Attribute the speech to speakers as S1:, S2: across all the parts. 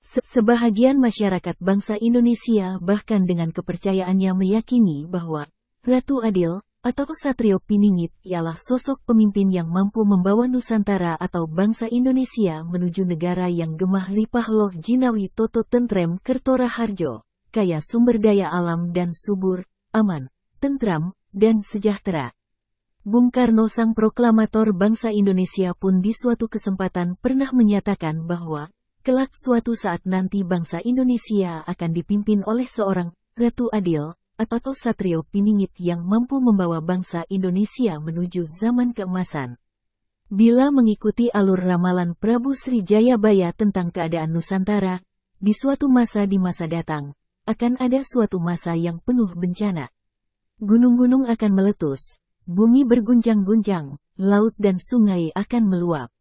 S1: Sebahagian masyarakat bangsa Indonesia bahkan dengan kepercayaannya meyakini bahwa Ratu Adil atau Satrio Piningit ialah sosok pemimpin yang mampu membawa Nusantara atau bangsa Indonesia menuju negara yang gemah lipah loh jinawi toto tentrem kertora harjo, kaya sumber daya alam dan subur, aman, tentram, dan sejahtera. Bung Karno sang proklamator bangsa Indonesia pun di suatu kesempatan pernah menyatakan bahwa kelak suatu saat nanti bangsa Indonesia akan dipimpin oleh seorang Ratu Adil atau Satrio Piningit yang mampu membawa bangsa Indonesia menuju zaman keemasan. Bila mengikuti alur ramalan Prabu Sri Jayabaya tentang keadaan Nusantara, di suatu masa di masa datang, akan ada suatu masa yang penuh bencana. Gunung-gunung akan meletus, bumi berguncang-guncang, laut dan sungai akan meluap.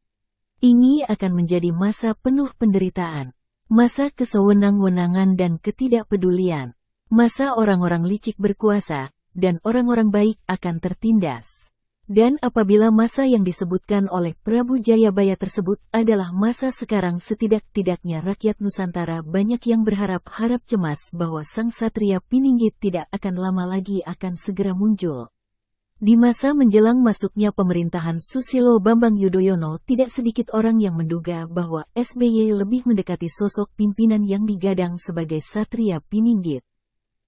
S1: Ini akan menjadi masa penuh penderitaan, masa kesewenang-wenangan dan ketidakpedulian, masa orang-orang licik berkuasa, dan orang-orang baik akan tertindas. Dan apabila masa yang disebutkan oleh Prabu Jayabaya tersebut adalah masa sekarang, setidak-tidaknya rakyat Nusantara banyak yang berharap-harap cemas bahwa sang Satria Piningit tidak akan lama lagi akan segera muncul. Di masa menjelang masuknya pemerintahan Susilo Bambang Yudhoyono, tidak sedikit orang yang menduga bahwa SBY lebih mendekati sosok pimpinan yang digadang sebagai Satria Piningit.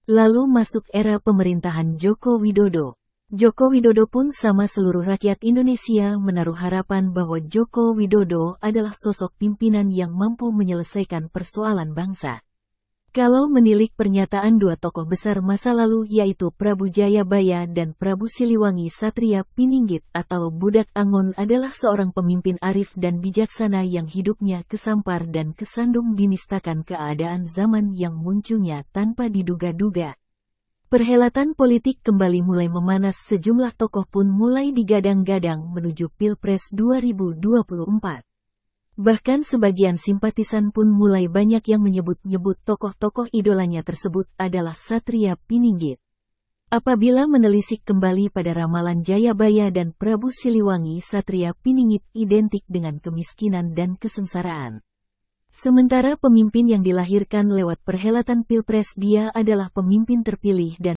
S1: Lalu masuk era pemerintahan Joko Widodo. Joko Widodo pun sama, seluruh rakyat Indonesia menaruh harapan bahwa Joko Widodo adalah sosok pimpinan yang mampu menyelesaikan persoalan bangsa. Kalau menilik pernyataan dua tokoh besar masa lalu yaitu Prabu Jayabaya dan Prabu Siliwangi, Satria Piningit atau Budak Angon adalah seorang pemimpin arif dan bijaksana yang hidupnya kesampar dan kesandung binistakan keadaan zaman yang munculnya tanpa diduga-duga. Perhelatan politik kembali mulai memanas, sejumlah tokoh pun mulai digadang-gadang menuju Pilpres 2024. Bahkan sebagian simpatisan pun mulai banyak yang menyebut-nyebut tokoh-tokoh idolanya tersebut adalah Satria Piningit. Apabila menelisik kembali pada ramalan Jayabaya dan Prabu Siliwangi, Satria Piningit identik dengan kemiskinan dan kesengsaraan. Sementara pemimpin yang dilahirkan lewat perhelatan Pilpres, dia adalah pemimpin terpilih dan